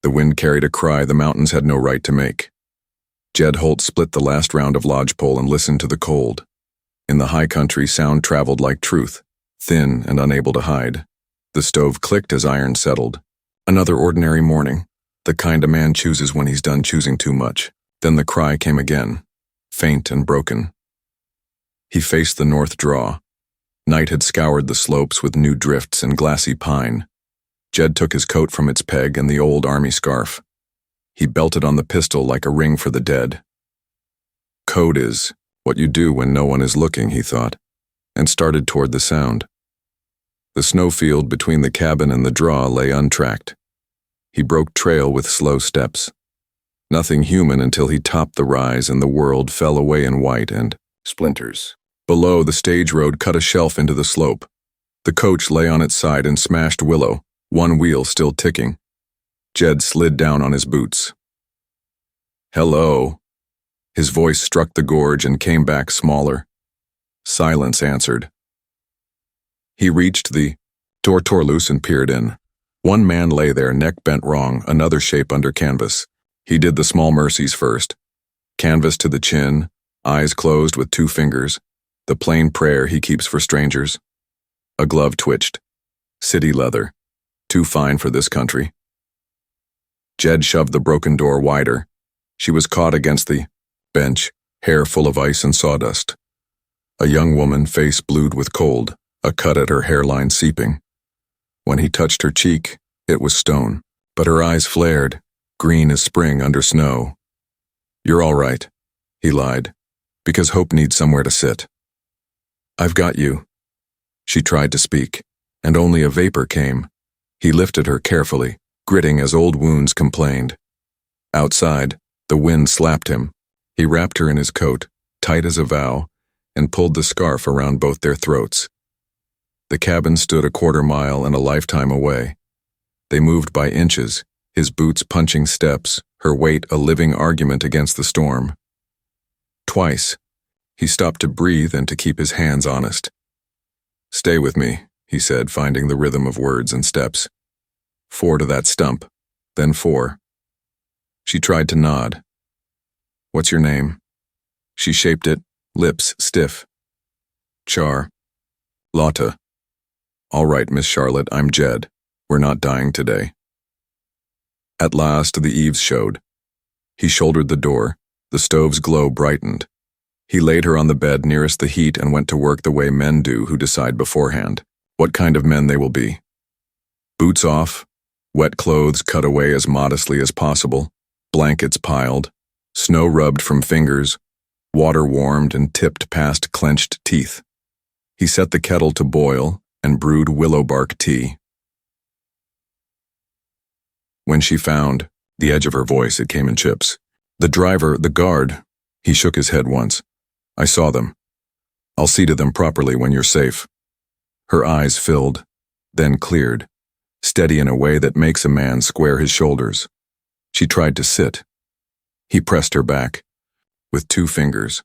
The wind carried a cry the mountains had no right to make. Jed Holt split the last round of lodgepole and listened to the cold. In the high country, sound traveled like truth, thin and unable to hide. The stove clicked as iron settled. Another ordinary morning, the kind a man chooses when he's done choosing too much. Then the cry came again, faint and broken. He faced the north draw. Night had scoured the slopes with new drifts and glassy pine. Jed took his coat from its peg and the old army scarf. He belted on the pistol like a ring for the dead. Code is what you do when no one is looking, he thought, and started toward the sound. The snowfield between the cabin and the draw lay untracked. He broke trail with slow steps. Nothing human until he topped the rise and the world fell away in white and splinters. Below, the stage road cut a shelf into the slope. The coach lay on its side in smashed willow, one wheel still ticking. Jed slid down on his boots. "Hello." His voice struck the gorge and came back smaller. Silence answered. He reached the door, tore loose and peered in. One man lay there, neck bent wrong, another shape under canvas. He did the small mercies first. Canvas to the chin, eyes closed with 2 fingers, the plain prayer he keeps for strangers. A glove twitched. City leather. Too fine for this country. Jed shoved the broken door wider. She was caught against the bench, hair full of ice and sawdust. A young woman, face blued with cold, a cut at her hairline seeping. When he touched her cheek, it was stone, but her eyes flared, green as spring under snow. "You're all right," he lied, "because hope needs somewhere to sit." "I've got you." She tried to speak, and only a vapor came. He lifted her carefully, gritting as old wounds complained. Outside, the wind slapped him. He wrapped her in his coat, tight as a vow, and pulled the scarf around both their throats. The cabin stood a quarter mile and a lifetime away. They moved by inches, his boots punching steps, her weight a living argument against the storm. Twice, he stopped to breathe and to keep his hands honest. "Stay with me," he said, finding the rhythm of words and steps. 4 to that stump, then 4. She tried to nod. "What's your name?" She shaped it, lips stiff. "Char. Lotta." "All right, Miss Charlotte, I'm Jed. We're not dying today." At last, the eaves showed. He shouldered the door. The stove's glow brightened. He laid her on the bed nearest the heat and went to work the way men do who decide beforehand what kind of men they will be. Boots off, wet clothes cut away as modestly as possible, blankets piled, snow rubbed from fingers, water warmed and tipped past clenched teeth. He set the kettle to boil and brewed willow bark tea. When she found the edge of her voice, it came in chips. "The driver, the guard," he shook his head once. "I saw them. I'll see to them properly when you're safe." Her eyes filled, then cleared, steady in a way that makes a man square his shoulders. She tried to sit. He pressed her back, with 2 fingers.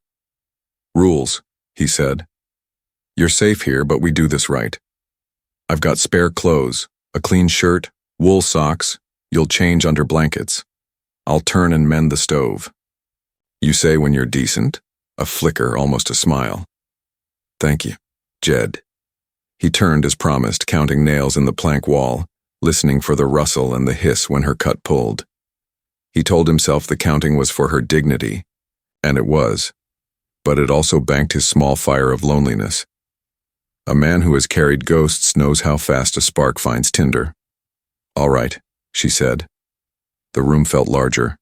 "Rules," he said. "You're safe here, but we do this right. I've got spare clothes, a clean shirt, wool socks. You'll change under blankets. I'll turn and mend the stove. You say when you're decent?" A flicker, almost a smile. "Thank you, Jed." He turned as promised, counting nails in the plank wall, listening for the rustle and the hiss when her cut pulled. He told himself the counting was for her dignity, and it was, but it also banked his small fire of loneliness. A man who has carried ghosts knows how fast a spark finds tinder. "All right," she said. The room felt larger.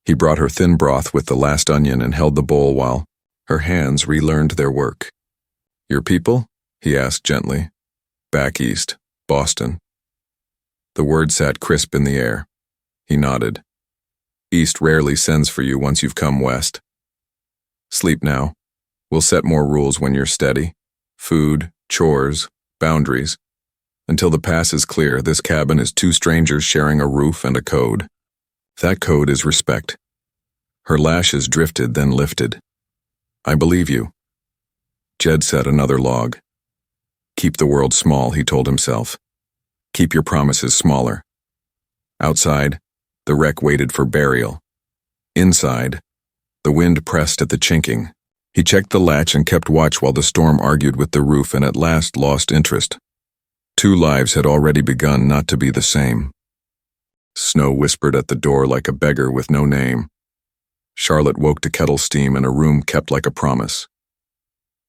He brought her thin broth with the last onion and held the bowl while her hands relearned their work. "Your people?" he asked gently. "Back east, Boston." The word sat crisp in the air. He nodded. "East rarely sends for you once you've come west. Sleep now. We'll set more rules when you're steady. Food, chores, boundaries. Until the pass is clear, this cabin is 2 strangers sharing a roof and a code. That code is respect." Her lashes drifted, then lifted. "I believe you." Jed set another log. "Keep the world small," he told himself. "Keep your promises smaller." Outside, The wreck waited for burial. Inside, the wind pressed at the chinking. He checked the latch and kept watch while the storm argued with the roof and at last lost interest. 2 lives had already begun not to be the same. Snow whispered at the door like a beggar with no name. Charlotte woke to kettle steam in a room kept like a promise.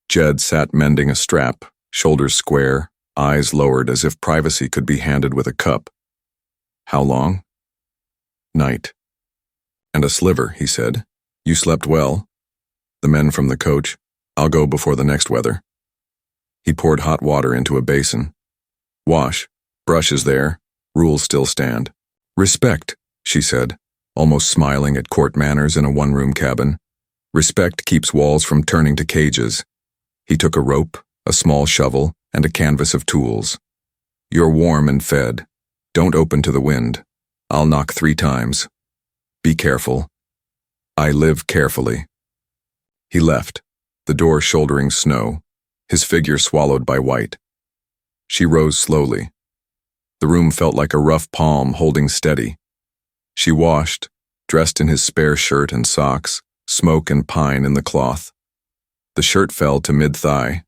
Jed sat mending a strap, shoulders square, eyes lowered as if privacy could be handed with a cup. How long? Night. And a sliver, he said. You slept well? The men from the coach. I'll go before the next weather. He poured hot water into a basin. Wash. Brush is there. Rules still stand. Respect, she said, almost smiling at court manners in a one-room cabin. Respect keeps walls from turning to cages. He took a rope, a small shovel, and a canvas of tools. You're warm and fed. Don't open to the wind. I'll knock 3 times. Be careful. I live carefully. He left, the door shouldering snow, his figure swallowed by white. She rose slowly. The room felt like a rough palm holding steady. She washed, dressed in his spare shirt and socks, smoke and pine in the cloth. The shirt fell to mid-thigh.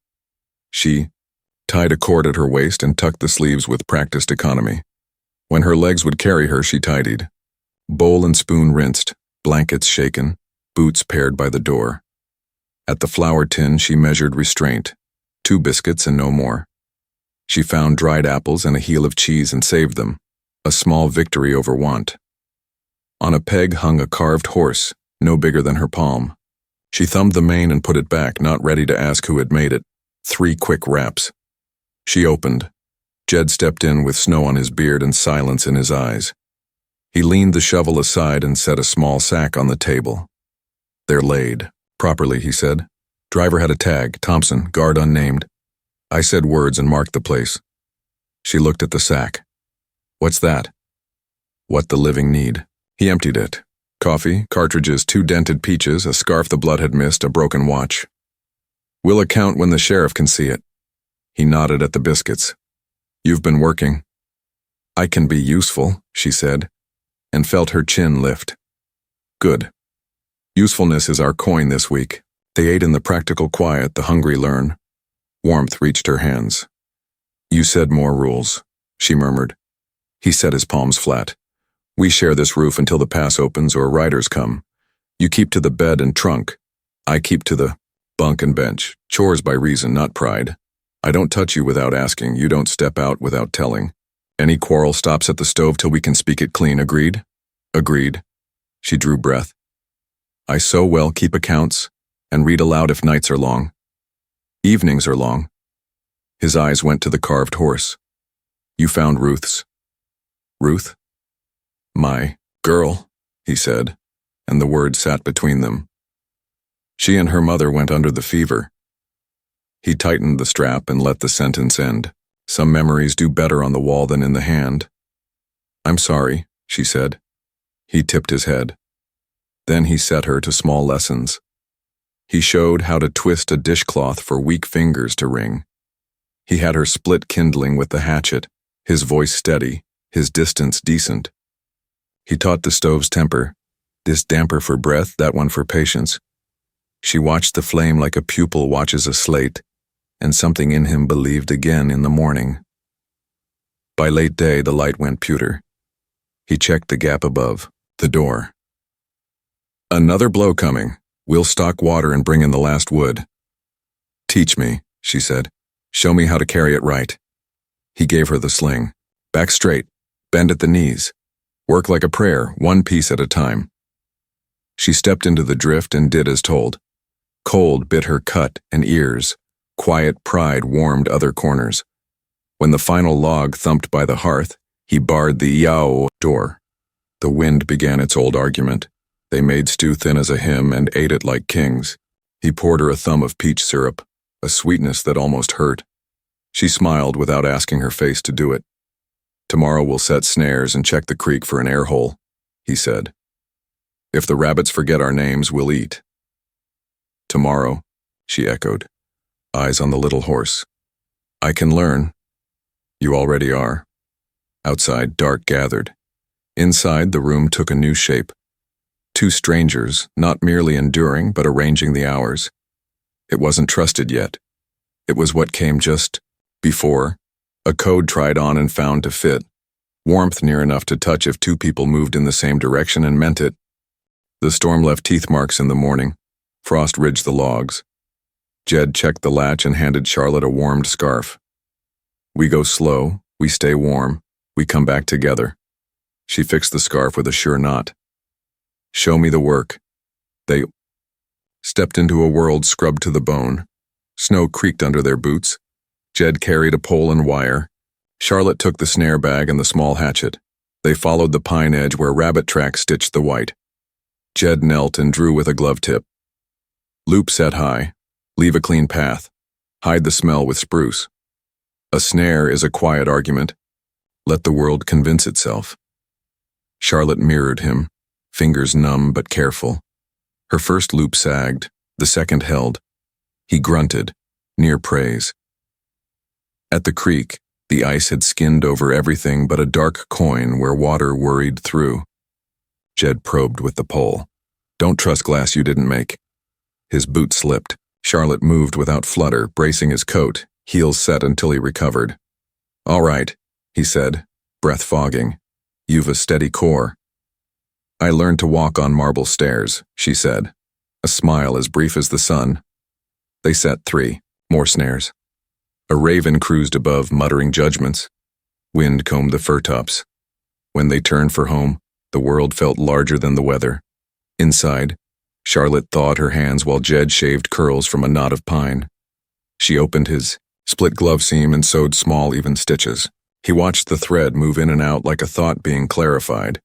She tied a cord at her waist and tucked the sleeves with practiced economy. When her legs would carry her, she tidied. Bowl and spoon rinsed, blankets shaken, boots paired by the door. At the flour tin, she measured restraint. 2 biscuits and no more. She found dried apples and a heel of cheese and saved them, a small victory over want. On a peg hung a carved horse, no bigger than her palm. She thumbed the mane and put it back, not ready to ask who had made it. 3 quick raps. She opened. Jed stepped in with snow on his beard and silence in his eyes. He leaned the shovel aside and set a small sack on the table. They're laid. Properly, he said. Driver had a tag, Thompson, guard unnamed. I said words and marked the place. She looked at the sack. What's that? What the living need. He emptied it. Coffee, cartridges, 2 dented peaches, a scarf the blood had missed, a broken watch. We'll account when the sheriff can see it. He nodded at the biscuits. You've been working. I can be useful, she said, and felt her chin lift. Good. Usefulness is our coin this week. They ate in the practical quiet, the hungry learn. Warmth reached her hands. You said more rules, she murmured. He set his palms flat. We share this roof until the pass opens or riders come. You keep to the bed and trunk. I keep to the bunk and bench. Chores by reason, not pride. I don't touch you without asking. You don't step out without telling. Any quarrel stops at the stove till we can speak it clean. Agreed? Agreed. She drew breath. I so well keep accounts and read aloud if nights are long. Evenings are long. His eyes went to the carved horse. You found Ruth's. Ruth? My girl, he said, and the word sat between them. She and her mother went under the fever. He tightened the strap and let the sentence end. Some memories do better on the wall than in the hand. I'm sorry, she said. He tipped his head. Then he set her to small lessons. He showed how to twist a dishcloth for weak fingers to wring. He had her split kindling with the hatchet, his voice steady, his distance decent. He taught the stove's temper, this damper for breath, that one for patience. She watched the flame like a pupil watches a slate, and something in him believed again in the morning. By late day, the light went pewter. He checked the gap above, the door. Another blow coming. We'll stock water and bring in the last wood. Teach me, she said. Show me how to carry it right. He gave her the sling. Back straight. Bend at the knees. Work like a prayer, 1 piece at a time. She stepped into the drift and did as told. Cold bit her cut and ears. Quiet pride warmed other corners. When the final log thumped by the hearth, he barred the yao door. The wind began its old argument. They made stew thin as a hymn and ate it like kings. He poured her a thumb of peach syrup, a sweetness that almost hurt. She smiled without asking her face to do it. Tomorrow we'll set snares and check the creek for an air hole, he said. If the rabbits forget our names, we'll eat. Tomorrow, she echoed, eyes on the little horse. I can learn. You already are. Outside, dark gathered. Inside, the room took a new shape. Two strangers, not merely enduring but arranging the hours. It wasn't trusted yet. It was what came just before. A code tried on and found to fit. Warmth near enough to touch if two people moved in the same direction and meant it. The storm left teeth marks in the morning. Frost ridged the logs. Jed checked the latch and handed Charlotte a warmed scarf. We go slow, we stay warm, we come back together. She fixed the scarf with a sure knot. Show me the work. They stepped into a world scrubbed to the bone. Snow creaked under their boots. Jed carried a pole and wire. Charlotte took the snare bag and the small hatchet. They followed the pine edge where rabbit tracks stitched the white. Jed knelt and drew with a glove tip. Loop set high. Leave a clean path. Hide the smell with spruce. A snare is a quiet argument. Let the world convince itself. Charlotte mirrored him, fingers numb but careful. Her first loop sagged, the second held. He grunted, near praise. At the creek, the ice had skinned over everything but a dark coin where water worried through. Jed probed with the pole. Don't trust glass you didn't make. His boot slipped. Charlotte moved without flutter, bracing his coat, heels set until he recovered. All right, he said, breath fogging. You've a steady core. I learned to walk on marble stairs, she said, a smile as brief as the sun. They set 3, more snares. A raven cruised above, muttering judgments. Wind combed the fir tops. When they turned for home, the world felt larger than the weather. Inside, Charlotte thawed her hands while Jed shaved curls from a knot of pine. She opened his split glove seam and sewed small, even stitches. He watched the thread move in and out like a thought being clarified.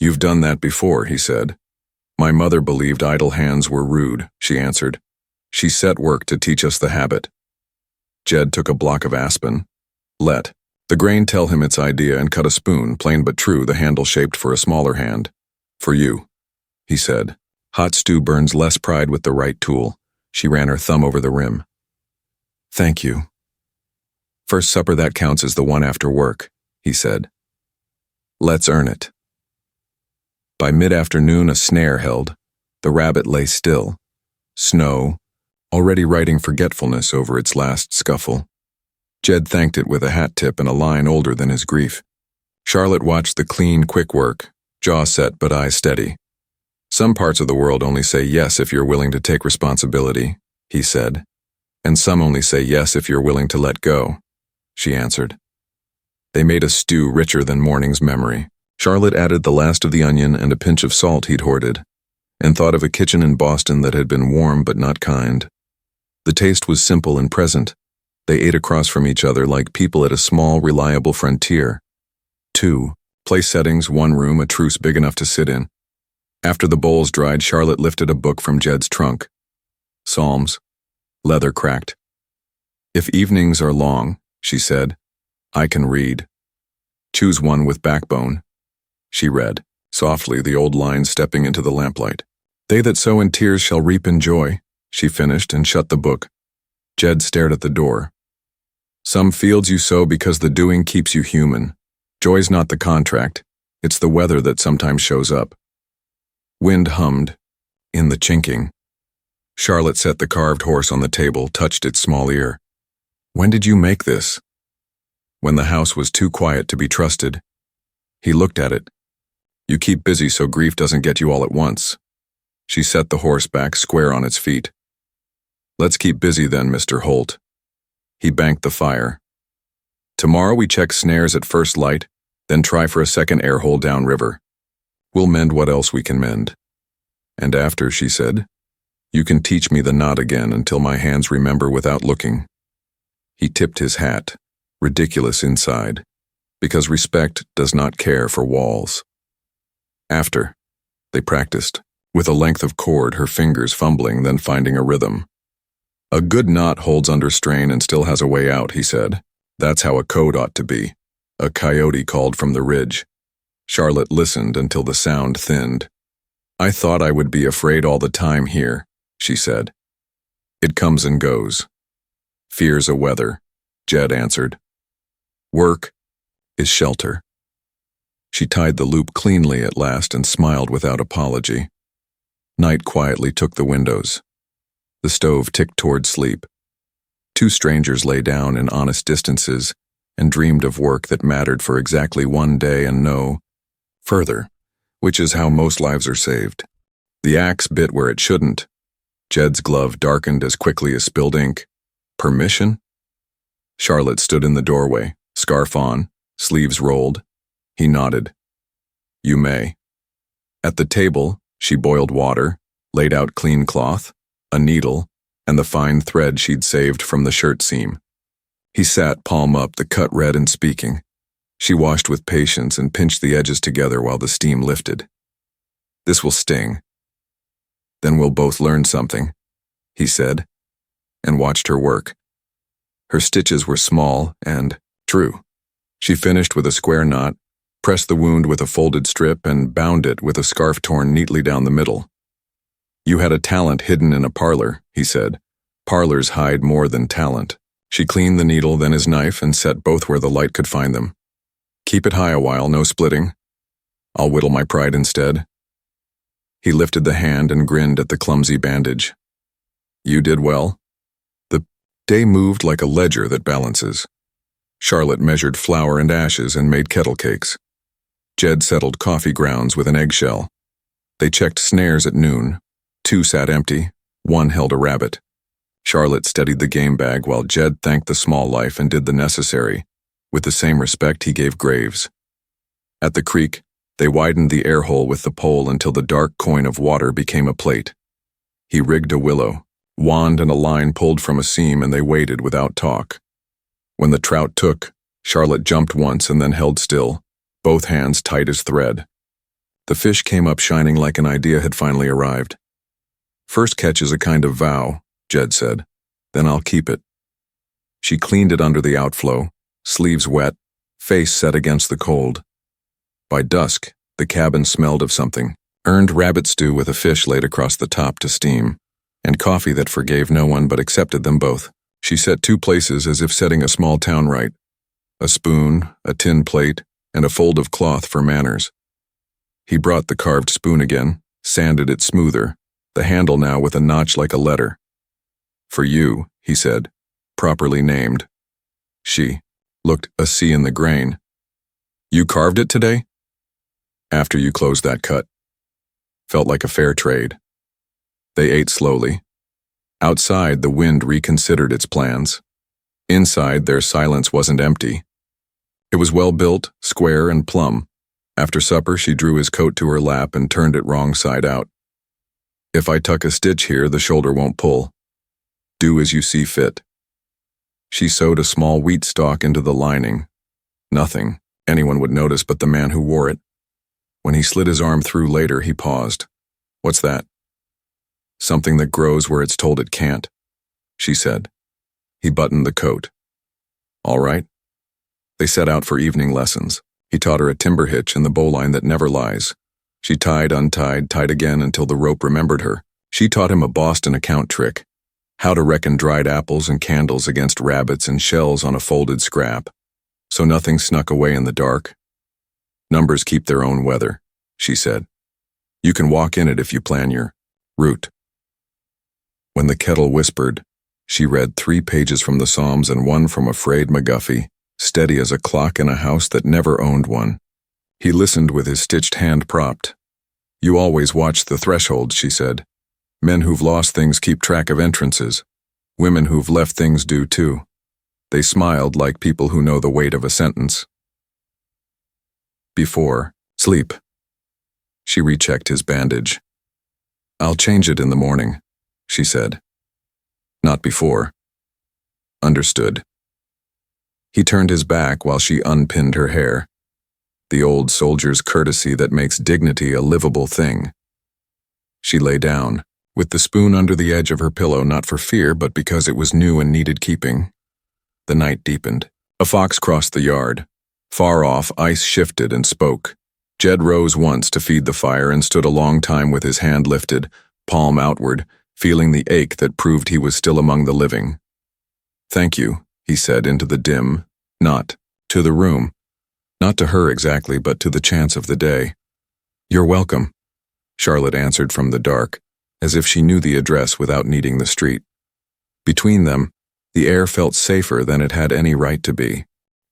You've done that before, he said. My mother believed idle hands were rude, she answered. She set work to teach us the habit. Jed took a block of aspen. Let the grain tell him its idea and cut a spoon, plain but true, the handle shaped for a smaller hand. For you, he said. Hot stew burns less pride with the right tool. She ran her thumb over the rim. Thank you. First supper that counts as the one after work, he said. Let's earn it. By mid-afternoon, a snare held. The rabbit lay still. Snow, already writing forgetfulness over its last scuffle. Jed thanked it with a hat tip and a line older than his grief. Charlotte watched the clean, quick work, jaw set but eyes steady. Some parts of the world only say yes if you're willing to take responsibility, he said. And some only say yes if you're willing to let go, she answered. They made a stew richer than morning's memory. Charlotte added the last of the onion and a pinch of salt he'd hoarded, and thought of a kitchen in Boston that had been warm but not kind. The taste was simple and present. They ate across from each other like people at a small, reliable frontier. 2. Place settings, 1 room, a truce big enough to sit in. After the bowls dried, Charlotte lifted a book from Jed's trunk. Psalms. Leather cracked. If evenings are long, she said, I can read. Choose one with backbone. She read, softly, the old lines stepping into the lamplight. They that sow in tears shall reap in joy, she finished and shut the book. Jed stared at the door. Some fields you sow because the doing keeps you human. Joy's not the contract, it's the weather that sometimes shows up. Wind hummed, in the chinking. Charlotte set the carved horse on the table, touched its small ear. When did you make this? When the house was too quiet to be trusted. He looked at it. You keep busy so grief doesn't get you all at once. She set the horse back square on its feet. Let's keep busy then, Mr. Holt. He banked the fire. Tomorrow we check snares at first light, then try for a second air hole downriver. We'll mend what else we can mend. And after, she said, you can teach me the knot again until my hands remember without looking. He tipped his hat, ridiculous inside, because respect does not care for walls. After, they practiced, with a length of cord, her fingers fumbling, then finding a rhythm. A good knot holds under strain and still has a way out, he said. That's how a code ought to be. A coyote called from the ridge. Charlotte listened until the sound thinned. I thought I would be afraid all the time here, she said. It comes and goes. Fear's a weather, Jed answered. Work is shelter. She tied the loop cleanly at last and smiled without apology. Night quietly took the windows. The stove ticked toward sleep. Two strangers lay down in honest distances and dreamed of work that mattered for exactly one day and no further, which is how most lives are saved. The axe bit where it shouldn't. Jed's glove darkened as quickly as spilled ink. Permission? Charlotte stood in the doorway, scarf on, sleeves rolled. He nodded. You may. At the table, she boiled water, laid out clean cloth, a needle, and the fine thread she'd saved from the shirt seam. He sat palm up, the cut red and speaking. She washed with patience and pinched the edges together while the steam lifted. This will sting. Then we'll both learn something, he said, and watched her work. Her stitches were small and true. She finished with a square knot, pressed the wound with a folded strip, and bound it with a scarf torn neatly down the middle. You had a talent hidden in a parlor, he said. Parlors hide more than talent. She cleaned the needle, then his knife, and set both where the light could find them. Keep it high a while, no splitting. I'll whittle my pride instead. He lifted the hand and grinned at the clumsy bandage. You did well. The day moved like a ledger that balances. Charlotte measured flour and ashes and made kettle cakes. Jed settled coffee grounds with an eggshell. They checked snares at noon. 2 sat empty, 1 held a rabbit. Charlotte steadied the game bag while Jed thanked the small life and did the necessary, with the same respect he gave graves. At the creek, they widened the air hole with the pole until the dark coin of water became a plate. He rigged a willow, wand and a line pulled from a seam, and they waited without talk. When the trout took, Charlotte jumped once and then held still, both hands tight as thread. The fish came up shining like an idea had finally arrived. First catch is a kind of vow, Jed said. Then I'll keep it. She cleaned it under the outflow, sleeves wet, face set against the cold. By dusk, the cabin smelled of something. Earned rabbit stew with a fish laid across the top to steam, and coffee that forgave no one but accepted them both. She set 2 places as if setting a small town right. A spoon, a tin plate, and a fold of cloth for manners. He brought the carved spoon again, sanded it smoother, the handle now with a notch like a letter. For you, he said, properly named. She looked a C in the grain. You carved it today? After you closed that cut. Felt like a fair trade. They ate slowly. Outside, the wind reconsidered its plans. Inside, their silence wasn't empty. It was well built, square, and plumb. After supper, she drew his coat to her lap and turned it wrong side out. If I tuck a stitch here, the shoulder won't pull. Do as you see fit. She sewed a small wheat stalk into the lining. Nothing anyone would notice but the man who wore it. When he slid his arm through later, he paused. What's that? Something that grows where it's told it can't, she said. He buttoned the coat. All right. They set out for evening lessons. He taught her a timber hitch and the bowline that never lies. She tied, untied, tied again until the rope remembered her. She taught him a Boston account trick, how to reckon dried apples and candles against rabbits and shells on a folded scrap, so nothing snuck away in the dark. Numbers keep their own weather, she said. You can walk in it if you plan your route. When the kettle whispered, she read 3 pages from the Psalms and 1 from a frayed McGuffey, steady as a clock in a house that never owned one. He listened with his stitched hand propped. You always watch the threshold, she said. Men who've lost things keep track of entrances. Women who've left things do too. They smiled like people who know the weight of a sentence. Before, sleep. She rechecked his bandage. I'll change it in the morning, she said. Not before. Understood. He turned his back while she unpinned her hair. The old soldier's courtesy that makes dignity a livable thing. She lay down, with the spoon under the edge of her pillow, not for fear, but because it was new and needed keeping. The night deepened. A fox crossed the yard. Far off, ice shifted and spoke. Jed rose once to feed the fire and stood a long time with his hand lifted, palm outward, feeling the ache that proved he was still among the living. Thank you, he said into the dim, not to the room. Not to her exactly, but to the chance of the day. "You're welcome," Charlotte answered from the dark, as if she knew the address without needing the street. Between them, the air felt safer than it had any right to be.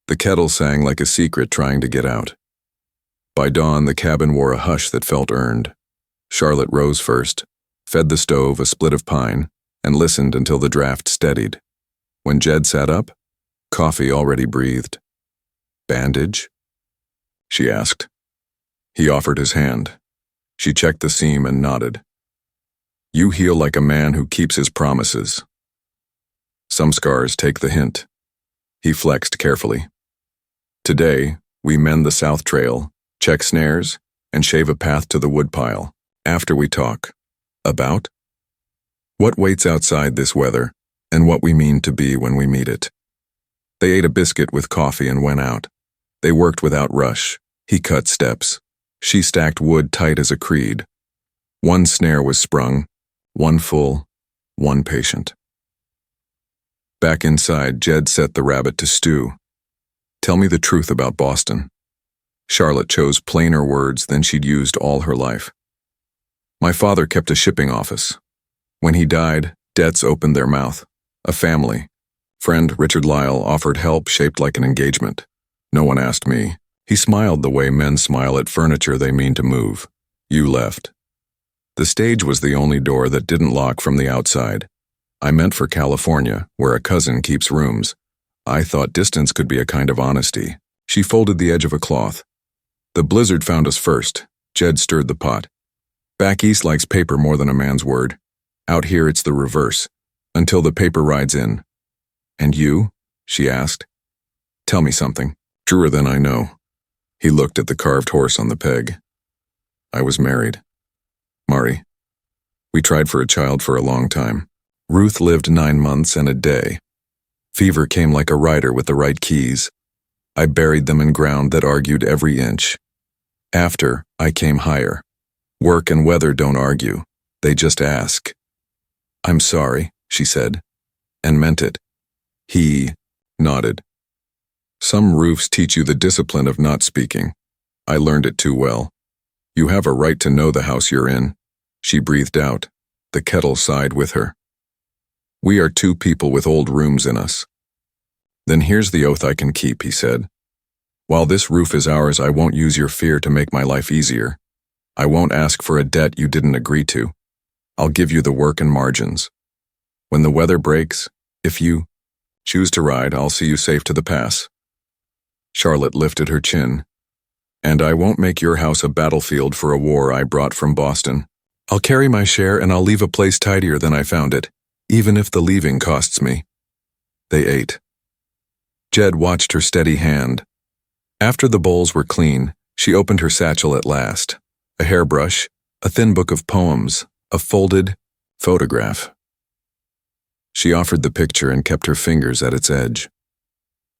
The kettle sang like a secret trying to get out. By dawn, the cabin wore a hush that felt earned. Charlotte rose first, fed the stove a split of pine, and listened until the draft steadied. When Jed sat up, coffee already breathed. "Bandage?" she asked. He offered his hand. She checked the seam and nodded. "You heal like a man who keeps his promises." Some scars take the hint. He flexed carefully. "Today, we mend the south trail, check snares, and shave a path to the woodpile. After we talk. About? What waits outside this weather, and what we mean to be when we meet it." They ate a biscuit with coffee and went out. They worked without rush. He cut steps. She stacked wood tight as a creed. One snare was sprung, one full, one patient. Back inside, Jed set the rabbit to stew. "Tell me the truth about Boston." Charlotte chose plainer words than she'd used all her life. "My father kept a shipping office. When he died, debts opened their mouth. A family. Friend Richard Lyle offered help shaped like an engagement. No one asked me. He smiled the way men smile at furniture they mean to move. You left. The stage was the only door that didn't lock from the outside. I meant for California, where a cousin keeps rooms. I thought distance could be a kind of honesty." She folded the edge of a cloth. "The blizzard found us first." Jed stirred the pot. "Back east likes paper more than a man's word. Out here it's the reverse, until the paper rides in." "And you?" she asked. "Tell me something. Truer than I know." He looked at the carved horse on the peg. "I was married. Mari. We tried for a child for a long time. Ruth lived 9 months and a day. Fever came like a rider with the right keys. I buried them in ground that argued every inch. After, I came higher. Work and weather don't argue. They just ask." "I'm sorry," she said, and meant it. He nodded. "Some roofs teach you the discipline of not speaking. I learned it too well. You have a right to know the house you're in." She breathed out. The kettle sighed with her. "We are two people with old rooms in us." "Then here's the oath I can keep," he said. "While this roof is ours, I won't use your fear to make my life easier. I won't ask for a debt you didn't agree to. I'll give you the work and margins. When the weather breaks, if you choose to ride, I'll see you safe to the pass." Charlotte lifted her chin. "And I won't make your house a battlefield for a war I brought from Boston. I'll carry my share and I'll leave a place tidier than I found it, even if the leaving costs me." They ate. Jed watched her steady hand. After the bowls were clean, she opened her satchel at last. A hairbrush, a thin book of poems, a folded photograph. She offered the picture and kept her fingers at its edge.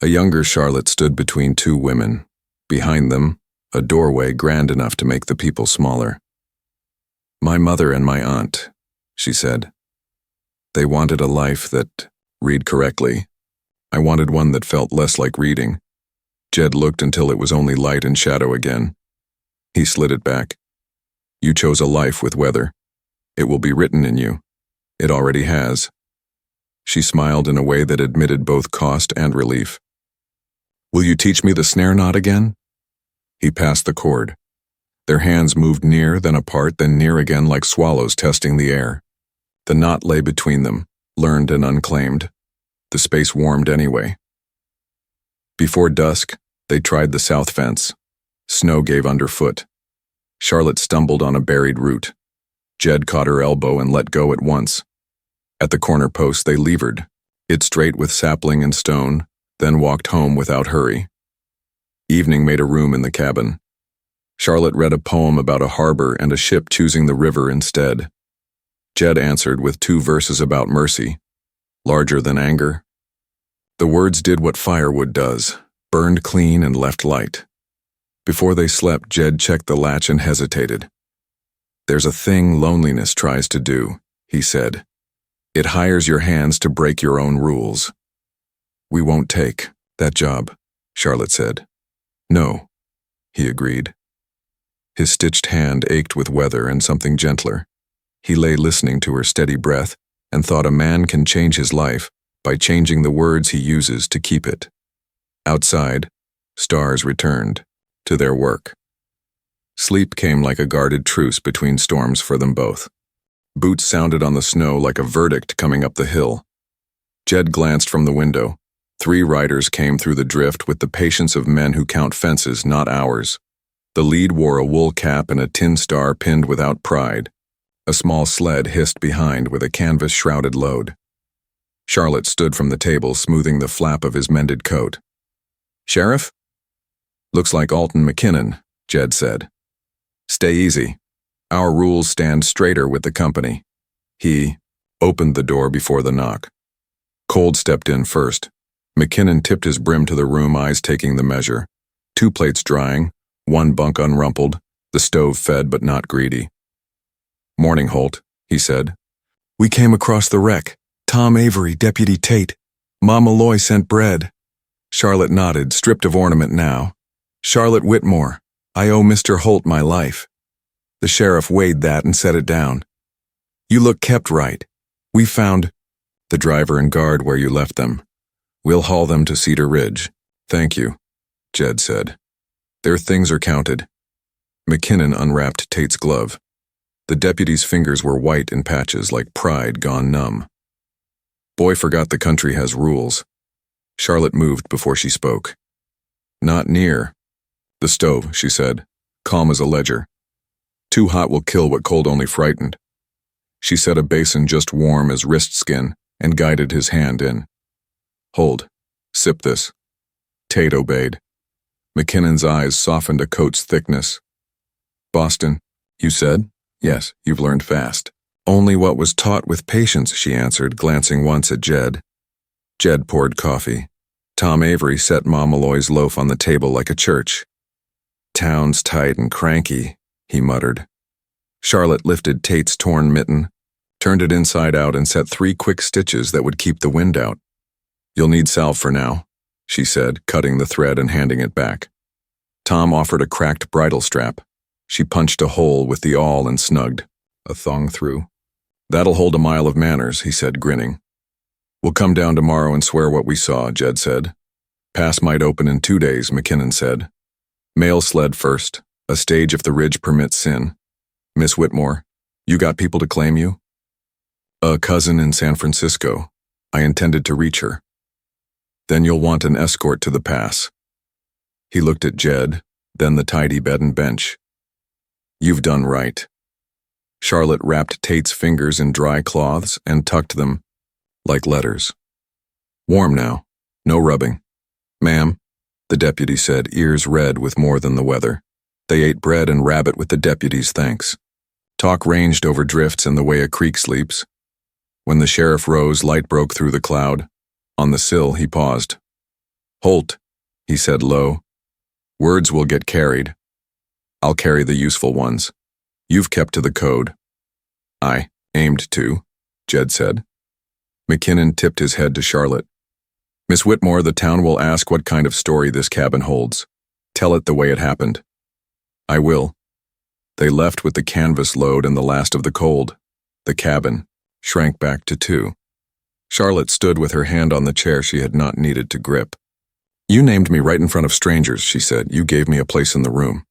A younger Charlotte stood between two women. Behind them, a doorway grand enough to make the people smaller. "My mother and my aunt," she said. "They wanted a life that read correctly. I wanted one that felt less like reading." Jed looked until it was only light and shadow again. He slid it back. "You chose a life with weather. It will be written in you. It already has." She smiled in a way that admitted both cost and relief. "Will you teach me the snare knot again?" He passed the cord. Their hands moved near, then apart, then near again like swallows testing the air. The knot lay between them, learned and unclaimed. The space warmed anyway. Before dusk, they tried the south fence. Snow gave underfoot. Charlotte stumbled on a buried root. Jed caught her elbow and let go at once. At the corner post they levered, it straight with sapling and stone, then walked home without hurry. Evening made a room in the cabin. Charlotte read a poem about a harbor and a ship choosing the river instead. Jed answered with 2 verses about mercy, larger than anger. The words did what firewood does, burned clean and left light. Before they slept, Jed checked the latch and hesitated. "There's a thing loneliness tries to do," he said. "It hires your hands to break your own rules." "We won't take that job," Charlotte said. No, he agreed. His stitched hand ached with weather and something gentler. He lay listening to her steady breath and thought a man can change his life by changing the words he uses to keep it. Outside, stars returned to their work. Sleep came like a guarded truce between storms for them both. Boots sounded on the snow like a verdict coming up the hill. Jed glanced from the window. 3 riders came through the drift with the patience of men who count fences, not hours. The lead wore a wool cap and a tin star pinned without pride. A small sled hissed behind with a canvas-shrouded load. Charlotte stood from the table, smoothing the flap of his mended coat. "Sheriff?" "Looks like Alton McKinnon," Jed said. "Stay easy. Our rules stand straighter with the company." He opened the door before the knock. Cold stepped in first. McKinnon tipped his brim to the room, eyes taking the measure. 2 plates drying, 1 bunk unrumpled, the stove fed but not greedy. "Morning, Holt," he said. "We came across the wreck. Tom Avery, Deputy Tate. Ma Malloy sent bread." Charlotte nodded, stripped of ornament now. "Charlotte Whitmore. I owe Mr. Holt my life." The sheriff weighed that and set it down. "You look kept right. We found the driver and guard where you left them. We'll haul them to Cedar Ridge." "Thank you," Jed said. "Their things are counted." McKinnon unwrapped Tate's glove. The deputy's fingers were white in patches like pride gone numb. "Boy forgot the country has rules." Charlotte moved before she spoke. "Not near." "The stove," she said, calm as a ledger. "Too hot will kill what cold only frightened." She set a basin just warm as wrist skin and guided his hand in. "Hold. Sip this." Tate obeyed. McKinnon's eyes softened a coat's thickness. "Boston, you said?" "Yes, you've learned fast." "Only what was taught with patience," she answered, glancing once at Jed. Jed poured coffee. Tom Avery set Ma Malloy's loaf on the table like a church. "Town's tight and cranky," he muttered. Charlotte lifted Tate's torn mitten, turned it inside out and set 3 quick stitches that would keep the wind out. "You'll need salve for now," she said, cutting the thread and handing it back. Tom offered a cracked bridle strap. She punched a hole with the awl and snugged a thong through. "That'll hold a mile of manners," he said, grinning. "We'll come down tomorrow and swear what we saw," Jed said. "Pass might open in 2 days," McKinnon said. "Mail sled first, a stage if the ridge permits sin. Miss Whitmore, you got people to claim you?" "A cousin in San Francisco. I intended to reach her." "Then you'll want an escort to the pass." He looked at Jed, then the tidy bed and bench. "You've done right." Charlotte wrapped Tate's fingers in dry cloths and tucked them like letters. "Warm now. No rubbing." "Ma'am," the deputy said, ears red with more than the weather. They ate bread and rabbit with the deputy's thanks. Talk ranged over drifts and the way a creek sleeps. When the sheriff rose, light broke through the cloud. On the sill, he paused. "Holt," he said low. "Words will get carried. I'll carry the useful ones. You've kept to the code." "I aimed to," Jed said. McKinnon tipped his head to Charlotte. "Miss Whitmore, the town will ask what kind of story this cabin holds. Tell it the way it happened." "I will." They left with the canvas load and the last of the cold. The cabin shrank back to 2. Charlotte stood with her hand on the chair she had not needed to grip. "You named me right in front of strangers," she said. "You gave me a place in the room."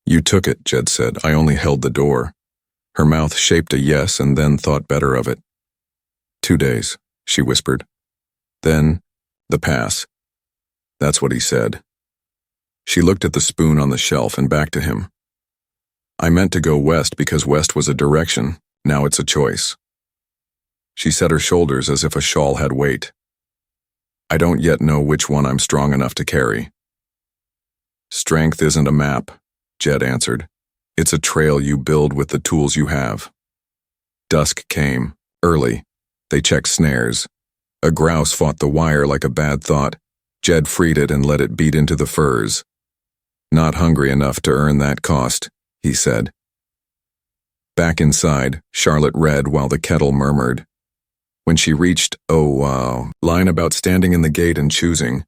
"You took it," Jed said. "I only held the door." Her mouth shaped a yes and then thought better of it. 2 days, she whispered. Then, the pass. That's what he said. She looked at the spoon on the shelf and back to him. "I meant to go west because west was a direction. Now it's a choice." She set her shoulders as if a shawl had weight. "I don't yet know which one I'm strong enough to carry." "Strength isn't a map," Jed answered. "It's a trail you build with the tools you have." Dusk came, early. They checked snares. A grouse fought the wire like a bad thought. Jed freed it and let it beat into the furs. "Not hungry enough to earn that cost," he said. Back inside, Charlotte read while the kettle murmured. When she reached, line about standing in the gate and choosing,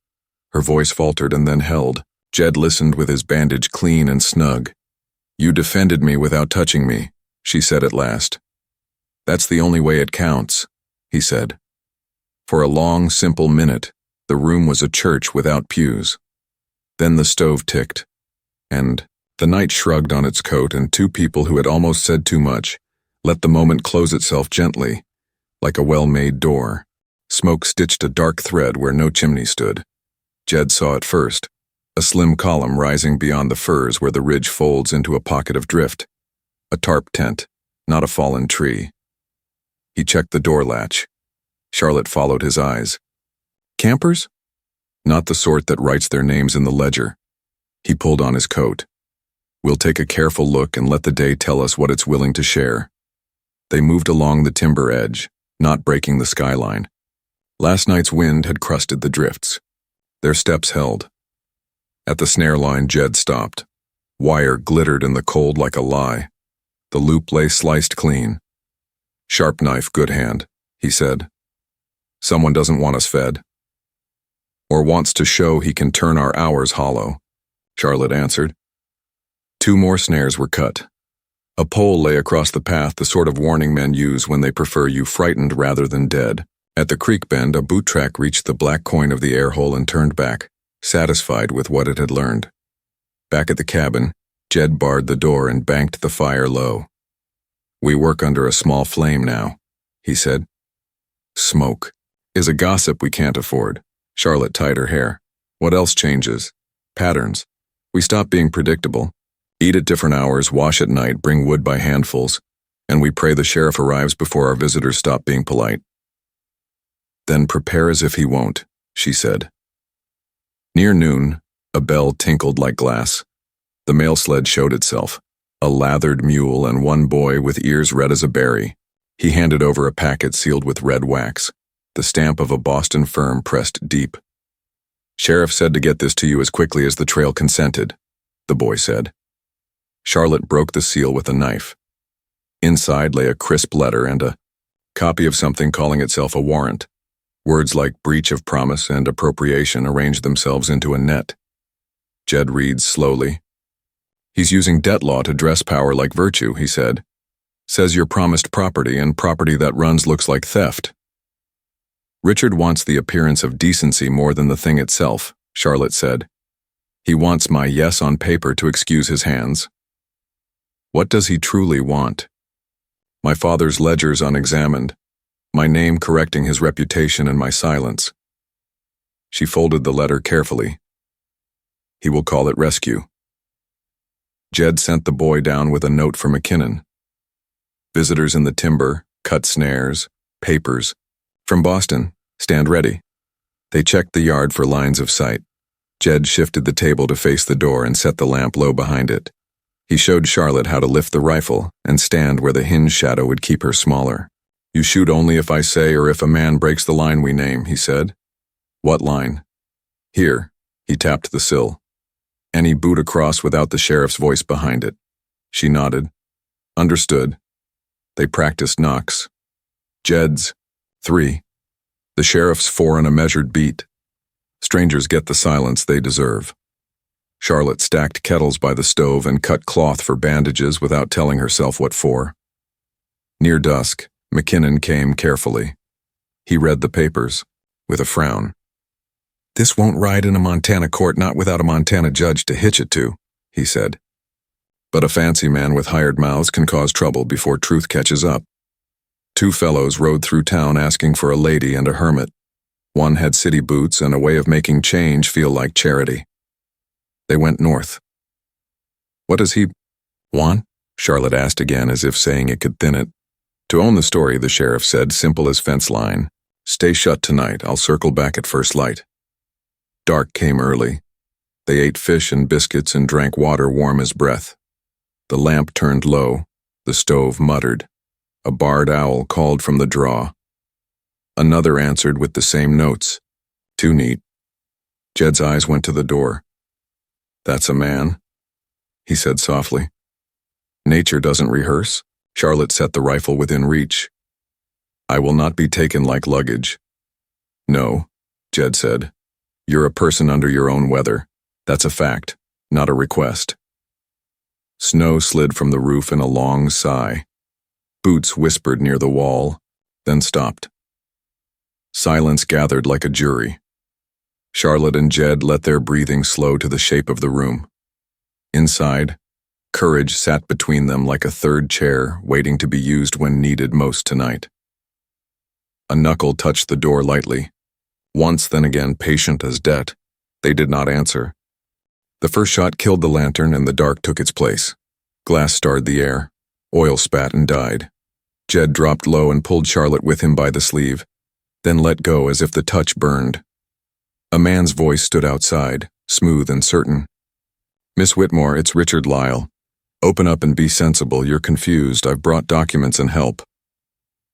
her voice faltered and then held. Jed listened with his bandage clean and snug. "You defended me without touching me," she said at last. "That's the only way it counts," he said. For a long, simple minute, the room was a church without pews. Then the stove ticked, and the night shrugged on its coat, and two people who had almost said too much let the moment close itself gently, like a well-made door. Smoke stitched a dark thread where no chimney stood. Jed saw it first, a slim column rising beyond the firs where the ridge folds into a pocket of drift. A tarp tent, not a fallen tree. He checked the door latch. Charlotte followed his eyes. Campers? Not the sort that writes their names in the ledger. He pulled on his coat. We'll take a careful look and let the day tell us what it's willing to share. They moved along the timber edge, not breaking the skyline. Last night's wind had crusted the drifts. Their steps held. At the snare line, Jed stopped. Wire glittered in the cold like a lie. The loop lay sliced clean. "Sharp knife, good hand," he said. "Someone doesn't want us fed." "Or wants to show he can turn our hours hollow," Charlotte answered. Two more snares were cut. A pole lay across the path, the sort of warning men use when they prefer you frightened rather than dead. At the creek bend, a boot track reached the black coin of the air hole and turned back, satisfied with what it had learned. Back at the cabin, Jed barred the door and banked the fire low. "We work under a small flame now," he said. "Smoke is a gossip we can't afford." Charlotte tied her hair. "What else changes? Patterns. We stop being predictable. Eat at different hours, wash at night, bring wood by handfuls, and we pray the sheriff arrives before our visitors stop being polite." "Then prepare as if he won't," she said. Near noon, a bell tinkled like glass. The mail sled showed itself, a lathered mule and one boy with ears red as a berry. He handed over a packet sealed with red wax, the stamp of a Boston firm pressed deep. "Sheriff said to get this to you as quickly as the trail consented," the boy said. Charlotte broke the seal with a knife. Inside lay a crisp letter and a copy of something calling itself a warrant. Words like breach of promise and appropriation arranged themselves into a net. Jed reads slowly. "He's using debt law to dress power like virtue," he said. "Says you're promised property, and property that runs looks like theft." "Richard wants the appearance of decency more than the thing itself," Charlotte said. "He wants my yes on paper to excuse his hands." "What does he truly want?" "My father's ledgers unexamined, my name correcting his reputation and my silence." She folded the letter carefully. "He will call it rescue." Jed sent the boy down with a note for McKinnon. "Visitors in the timber, cut snares, papers. From Boston, stand ready." They checked the yard for lines of sight. Jed shifted the table to face the door and set the lamp low behind it. He showed Charlotte how to lift the rifle and stand where the hinge shadow would keep her smaller. "You shoot only if I say or if a man breaks the line we name," he said. "What line?" "Here." He tapped the sill. "Any boot across without the sheriff's voice behind it." She nodded. "Understood." They practiced knocks. Jed's 3. The sheriff's 4 in a measured beat. Strangers get the silence they deserve. Charlotte stacked kettles by the stove and cut cloth for bandages without telling herself what for. Near dusk, McKinnon came carefully. He read the papers, with a frown. "This won't ride in a Montana court, not without a Montana judge to hitch it to," he said. "But a fancy man with hired mouths can cause trouble before truth catches up." Two fellows rode through town asking for a lady and a hermit. One had city boots and a way of making change feel like charity. They went north. "What does he want?" Charlotte asked again, as if saying it could thin it. "To own the story," the sheriff said, simple as fence line. "Stay shut tonight. I'll circle back at first light." Dark came early. They ate fish and biscuits and drank water warm as breath. The lamp turned low. The stove muttered. A barred owl called from the draw. Another answered with the same notes. Too neat. Jed's eyes went to the door. "That's a man," he said softly. "Nature doesn't rehearse." Charlotte set the rifle within reach. "I will not be taken like luggage." "No," Jed said. "You're a person under your own weather. That's a fact, not a request. Snow slid from the roof in a long sigh. Boots whispered near the wall, then stopped. Silence gathered like a jury. Charlotte and Jed let their breathing slow to the shape of the room. Inside, courage sat between them like a third chair waiting to be used when needed most tonight. A knuckle touched the door lightly. Once, then again, patient as debt. They did not answer. The first shot killed the lantern and the dark took its place. Glass starred the air. Oil spat and died. Jed dropped low and pulled Charlotte with him by the sleeve, then let go as if the touch burned. A man's voice stood outside, smooth and certain. "Miss Whitmore, it's Richard Lyle. Open up and be sensible. You're confused. I've brought documents and help."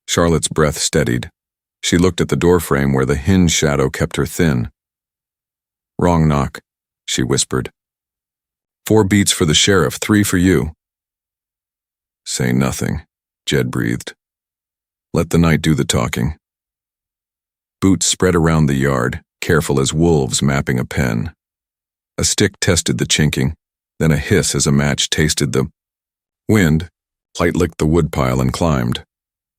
Charlotte's breath steadied. She looked at the doorframe where the hinge shadow kept her thin. "Wrong knock," she whispered. "4 beats for the sheriff, 3 for you." "Say nothing," Jed breathed. "Let the night do the talking." Boots spread around the yard, careful as wolves mapping a pen. A stick tested the chinking, then a hiss as a match tasted the wind. Light licked the woodpile and climbed.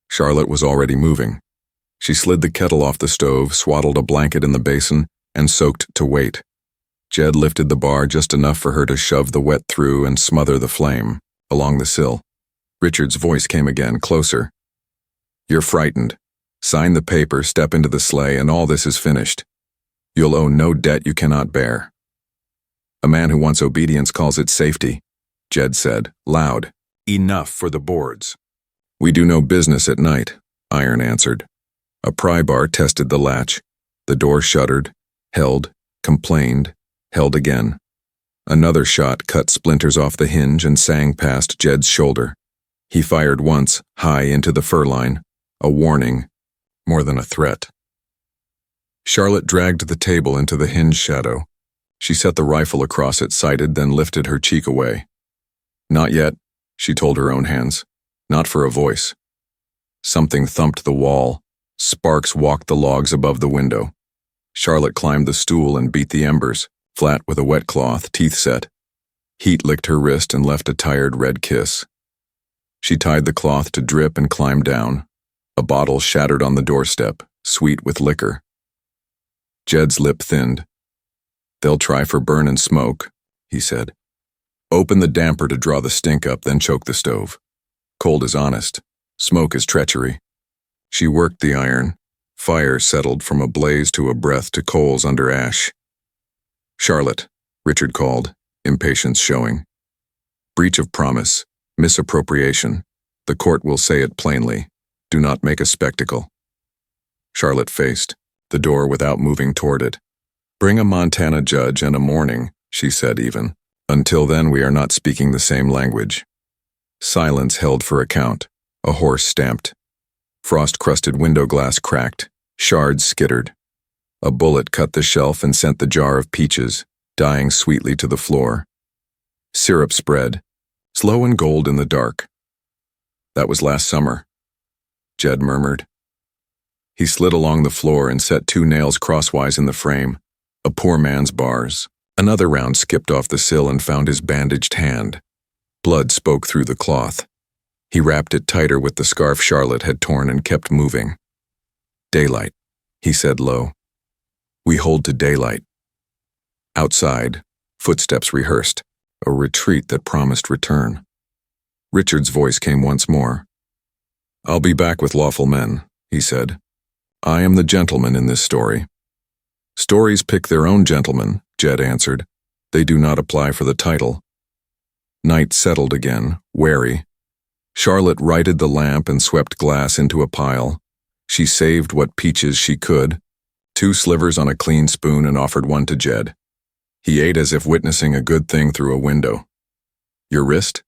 Charlotte was already moving. She slid the kettle off the stove, swaddled a blanket in the basin, and soaked to wait. Jed lifted the bar just enough for her to shove the wet through and smother the flame, along the sill. Richard's voice came again, closer. "You're frightened. Sign the paper, step into the sleigh, and all this is finished. You'll owe no debt you cannot bear." "A man who wants obedience calls it safety," Jed said, loud. "Enough for the boards." "We do no business at night," Iron answered. A pry bar tested the latch. The door shuddered, held, complained, held again. Another shot cut splinters off the hinge and sang past Jed's shoulder. He fired once, high into the fur line, a warning, more than a threat. Charlotte dragged the table into the hinge shadow. She set the rifle across it, sighted, then lifted her cheek away. "Not yet," she told her own hands. "Not for a voice." Something thumped the wall. Sparks walked the logs above the window. Charlotte climbed the stool and beat the embers, flat with a wet cloth, teeth set. Heat licked her wrist and left a tired red kiss. She tied the cloth to drip and climbed down. A bottle shattered on the doorstep, sweet with liquor. Jed's lip thinned. "They'll try for burn and smoke," he said. "Open the damper to draw the stink up, then choke the stove. Cold is honest. Smoke is treachery." She worked the iron. Fire settled from a blaze to a breath to coals under ash. "Charlotte," Richard called, impatience showing. "Breach of promise. Misappropriation. The court will say it plainly. Do not make a spectacle." Charlotte faced the door without moving toward it. "Bring a Montana judge and a morning," she said even. "Until then we are not speaking the same language." Silence held for account. A horse stamped. Frost-crusted window glass cracked. Shards skittered. A bullet cut the shelf and sent the jar of peaches, dying sweetly to the floor. Syrup spread, slow and gold in the dark. "That was last summer," Jed murmured. He slid along the floor and set 2 nails crosswise in the frame, a poor man's bars. Another round skipped off the sill and found his bandaged hand. Blood spoke through the cloth. He wrapped it tighter with the scarf Charlotte had torn and kept moving. "Daylight," he said low. "We hold to daylight." Outside, footsteps rehearsed, a retreat that promised return. Richard's voice came once more. "I'll be back with lawful men," he said. "I am the gentleman in this story." "Stories pick their own gentlemen," Jed answered. "They do not apply for the title." Night settled again, wary. Charlotte righted the lamp and swept glass into a pile. She saved what peaches she could, 2 slivers on a clean spoon, and offered one to Jed. He ate as if witnessing a good thing through a window. "Your wrist?"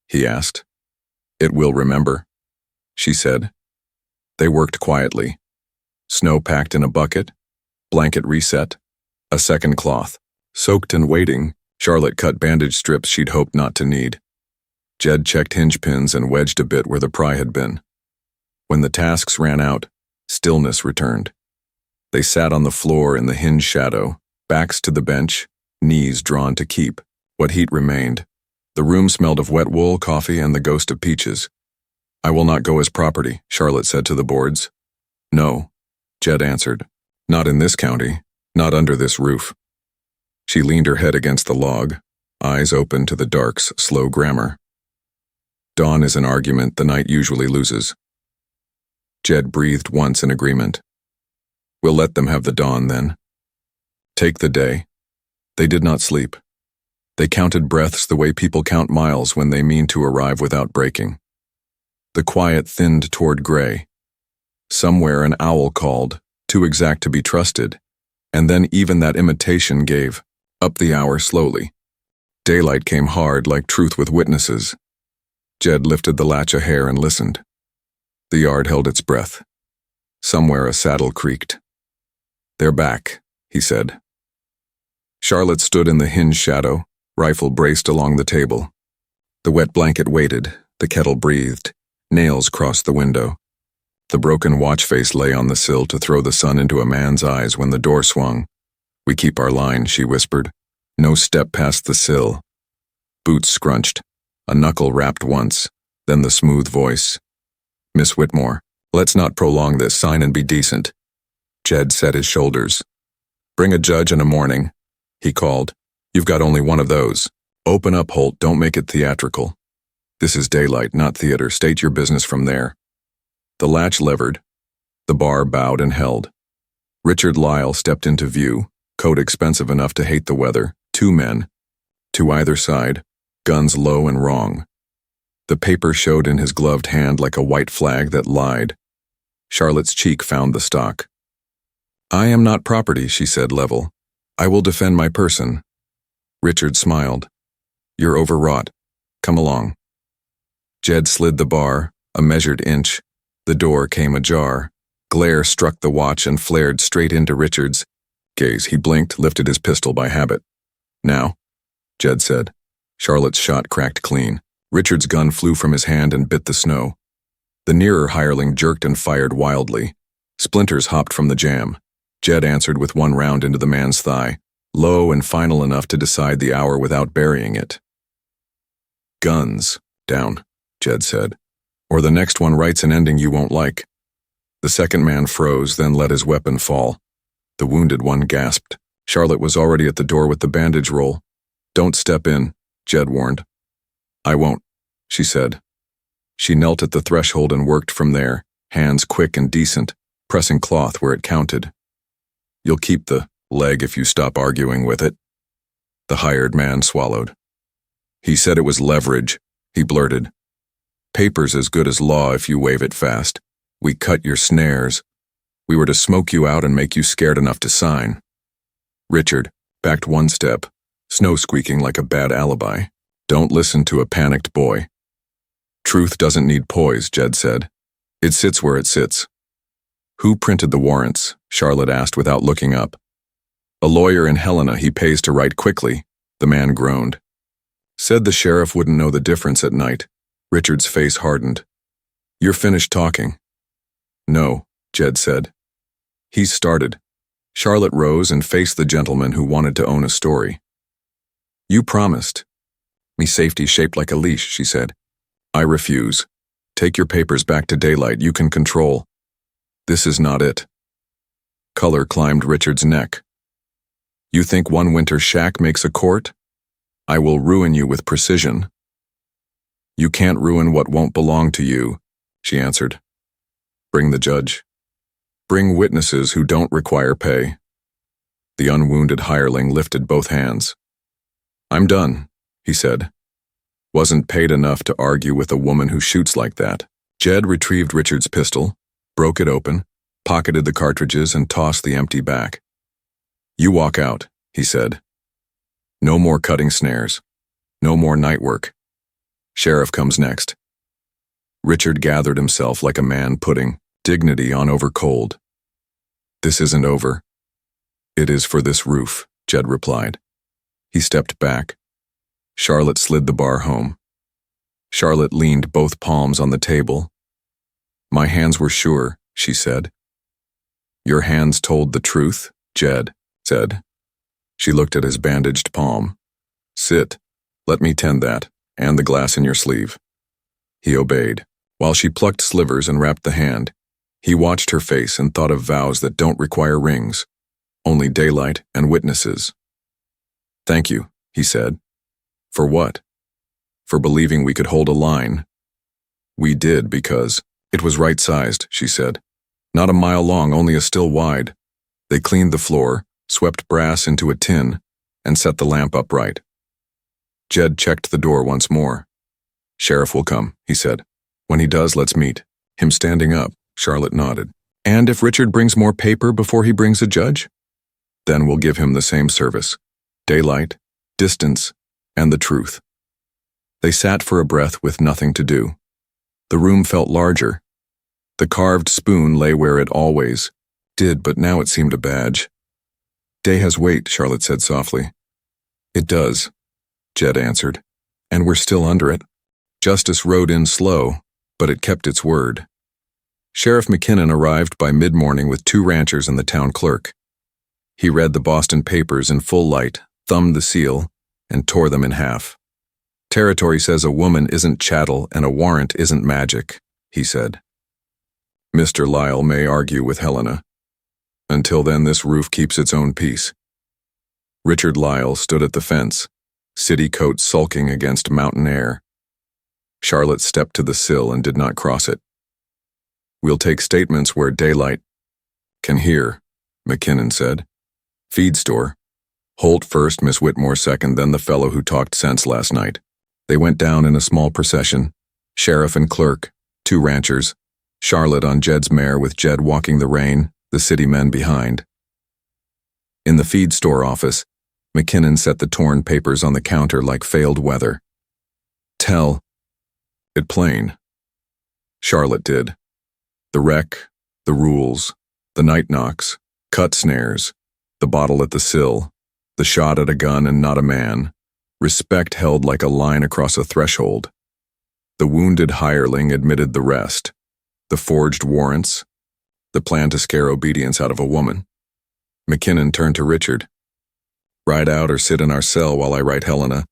he asked. "It will remember," she said. They worked quietly. Snow packed in a bucket, blanket reset, a second cloth. Soaked and waiting, Charlotte cut bandage strips she'd hoped not to need. Jed checked hinge pins and wedged a bit where the pry had been. When the tasks ran out, stillness returned. They sat on the floor in the hinge shadow, backs to the bench, knees drawn to keep what heat remained. The room smelled of wet wool, coffee, and the ghost of peaches. "I will not go as property," Charlotte said to the boards. "No," Jed answered. "Not in this county, not under this roof." She leaned her head against the log, eyes open to the dark's slow grammar. "Dawn is an argument the night usually loses." Jed breathed once in agreement. "We'll let them have the dawn, then." Take the day. They did not sleep. They counted breaths the way people count miles when they mean to arrive without breaking. The quiet thinned toward gray. Somewhere an owl called, too exact to be trusted, and then even that imitation gave up the hour slowly. Daylight came hard like truth with witnesses. Jed lifted the latch a hair and listened. The yard held its breath. Somewhere a saddle creaked. "They're back," he said. Charlotte stood in the hinge shadow, rifle braced along the table. The wet blanket waited, the kettle breathed, nails crossed the window. The broken watch face lay on the sill to throw the sun into a man's eyes when the door swung. "We keep our line," she whispered. No step past the sill. Boots scrunched. A knuckle rapped once, then the smooth voice. "Miss Whitmore, let's not prolong this, sign and be decent." Jed set his shoulders. "Bring a judge in a morning," he called. "You've got only one of those. Open up, Holt, don't make it theatrical. This is daylight, not theater. State your business from there." The latch levered. The bar bowed and held. Richard Lyle stepped into view, coat expensive enough to hate the weather, 2 men. To either side, guns low and wrong. The paper showed in his gloved hand like a white flag that lied. Charlotte's cheek found the stock. "I am not property," she said level. "I will defend my person." Richard smiled. "You're overwrought. Come along." Jed slid the bar, a measured inch. The door came ajar. Glare struck the watch and flared straight into Richard's gaze. He blinked, lifted his pistol by habit. "Now," Jed said. Charlotte's shot cracked clean. Richard's gun flew from his hand and bit the snow. The nearer hireling jerked and fired wildly. Splinters hopped from the jam. Jed answered with one round into the man's thigh, low and final enough to decide the hour without burying it. "Guns down," Jed said, "or the next one writes an ending you won't like." The second man froze, then let his weapon fall. The wounded one gasped. Charlotte was already at the door with the bandage roll. "Don't step in," Jed warned. "I won't," she said. She knelt at the threshold and worked from there, hands quick and decent, pressing cloth where it counted. "You'll keep the leg if you stop arguing with it." The hired man swallowed. "He said it was leverage," he blurted. "Paper's as good as law if you wave it fast. We cut your snares. We were to smoke you out and make you scared enough to sign." Richard backed one step, snow squeaking like a bad alibi. "Don't listen to a panicked boy." "Truth doesn't need poise," Jed said. "It sits where it sits." "Who printed the warrants?" Charlotte asked without looking up. "A lawyer in Helena he pays to write quickly," the man groaned. "Said the sheriff wouldn't know the difference at night." Richard's face hardened. "You're finished talking." "No," Jed said. "He's started." Charlotte rose and faced the gentleman who wanted to own a story. "You promised." "Me safety shaped like a leash," she said. "I refuse. Take your papers back to daylight. You can control." "This is not it." Color climbed Richard's neck. "You think one winter shack makes a court? I will ruin you with precision." "You can't ruin what won't belong to you," she answered. "Bring the judge. Bring witnesses who don't require pay." The unwounded hireling lifted both hands. "I'm done," he said. "Wasn't paid enough to argue with a woman who shoots like that." Jed retrieved Richard's pistol, broke it open, pocketed the cartridges, and tossed the empty back. "You walk out," he said. "No more cutting snares. No more night work. Sheriff comes next." Richard gathered himself like a man putting dignity on over cold. "This isn't over." "It is for this roof," Jed replied. He stepped back. Charlotte slid the bar home. Charlotte leaned both palms on the table. "My hands were sure," she said. "Your hands told the truth," Jed said. She looked at his bandaged palm. Sit. Let me tend that, and the glass in your sleeve. He obeyed. While she plucked slivers and wrapped the hand, he watched her face and thought of vows that don't require rings, only daylight and witnesses. Thank you, he said. For what? For believing we could hold a line. We did because it was right-sized, she said. Not a mile long, only a still wide. They cleaned the floor, swept brass into a tin, and set the lamp upright. Jed checked the door once more. Sheriff will come, he said. When he does, let's meet. Him standing up, Charlotte nodded. And if Richard brings more paper before he brings a judge? Then we'll give him the same service. Daylight, distance, and the truth. They sat for a breath with nothing to do. The room felt larger. The carved spoon lay where it always did, but now it seemed a badge. Day has weight, Charlotte said softly. It does, Jed answered, and we're still under it. Justice rode in slow, but it kept its word. Sheriff McKinnon arrived by mid-morning with 2 ranchers and the town clerk. He read the Boston papers in full light, thumbed the seal, and tore them in half. Territory says a woman isn't chattel and a warrant isn't magic, he said. Mr. Lyle may argue with Helena. Until then, this roof keeps its own peace. Richard Lyle stood at the fence, city coat sulking against mountain air. Charlotte stepped to the sill and did not cross it. We'll take statements where daylight can hear, McKinnon said. Feed store. Holt first, Miss Whitmore second, then the fellow who talked sense last night. They went down in a small procession, sheriff and clerk, 2 ranchers, Charlotte on Jed's mare with Jed walking the rein, the city men behind. In the feed store office, McKinnon set the torn papers on the counter like failed weather. Tell it plain. Charlotte did. The wreck, the rules, the night knocks, cut snares, the bottle at the sill, the shot at a gun and not a man, respect held like a line across a threshold. The wounded hireling admitted the rest, the forged warrants, the plan to scare obedience out of a woman. McKinnon turned to Richard. Ride out or sit in our cell while I write Helena.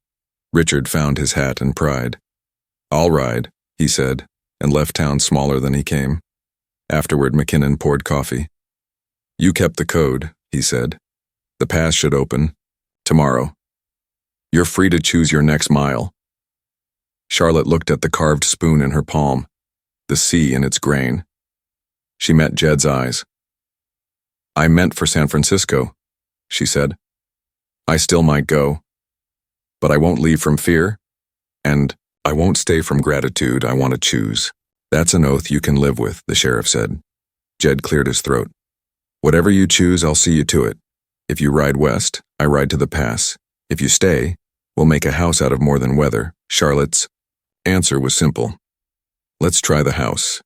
Richard found his hat and pride. I'll ride, he said, and left town smaller than he came. Afterward, McKinnon poured coffee. You kept the code, he said. The pass should open tomorrow. You're free to choose your next mile. Charlotte looked at the carved spoon in her palm, the sea in its grain. She met Jed's eyes. I meant for San Francisco, she said. I still might go, but I won't leave from fear, and I won't stay from gratitude. I want to choose. That's an oath you can live with, the sheriff said. Jed cleared his throat. Whatever you choose, I'll see you to it. If you ride west, I ride to the pass. If you stay, we'll make a house out of more than weather. Charlotte's answer was simple. Let's try the house.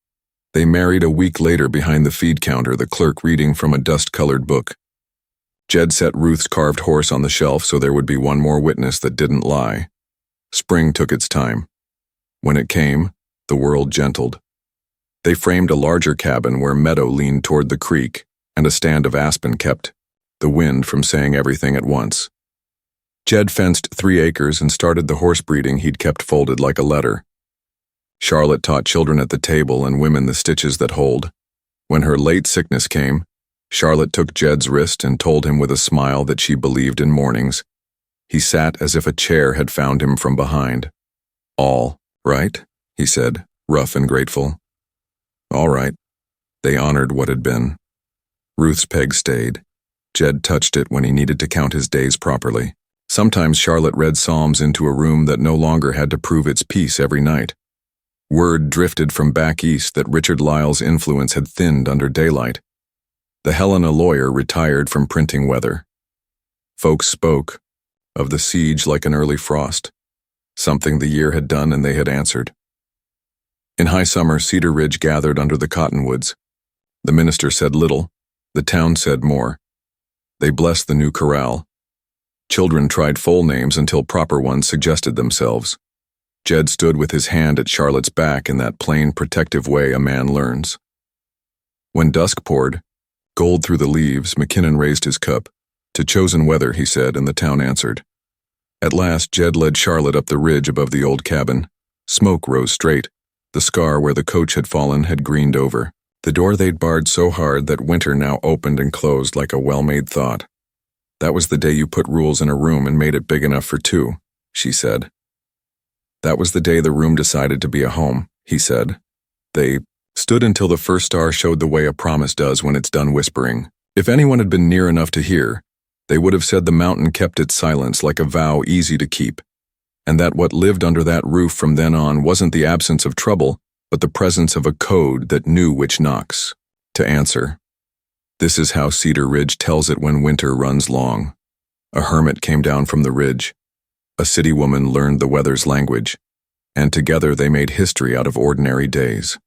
They married a week later behind the feed counter, the clerk reading from a dust-colored book. Jed set Ruth's carved horse on the shelf so there would be one more witness that didn't lie. Spring took its time. When it came, the world gentled. They framed a larger cabin where meadow leaned toward the creek and a stand of aspen kept the wind from saying everything at once. Jed fenced 3 acres and started the horse breeding he'd kept folded like a letter. Charlotte taught children at the table and women the stitches that hold. When her late sickness came, Charlotte took Jed's wrist and told him with a smile that she believed in mornings. He sat as if a chair had found him from behind. All right, he said, rough and grateful. All right. They honored what had been. Ruth's peg stayed. Jed touched it when he needed to count his days properly. Sometimes Charlotte read psalms into a room that no longer had to prove its peace every night. Word drifted from back east that Richard Lyle's influence had thinned under daylight. The Helena lawyer retired from printing weather. Folks spoke of the siege like an early frost, something the year had done and they had answered. In high summer, Cedar Ridge gathered under the cottonwoods. The minister said little, the town said more. They blessed the new corral. Children tried full names until proper ones suggested themselves. Jed stood with his hand at Charlotte's back in that plain, protective way a man learns. When dusk poured, gold through the leaves, McKinnon raised his cup. To chosen weather, he said, and the town answered. At last, Jed led Charlotte up the ridge above the old cabin. Smoke rose straight. The scar where the coach had fallen had greened over. The door they'd barred so hard that winter now opened and closed like a well-made thought. That was the day you put rules in a room and made it big enough for two, she said. That was the day the room decided to be a home, he said. They stood until the first star showed the way a promise does when it's done whispering. If anyone had been near enough to hear, they would have said the mountain kept its silence like a vow easy to keep, and that what lived under that roof from then on wasn't the absence of trouble, but the presence of a code that knew which knocks to answer. This is how Cedar Ridge tells it when winter runs long. A hermit came down from the ridge. A city woman learned the weather's language, and together they made history out of ordinary days.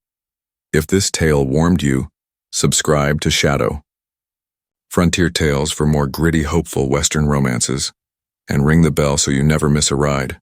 If this tale warmed you, subscribe to Shadow. Frontier Tales for more gritty, hopeful Western romances, and ring the bell so you never miss a ride.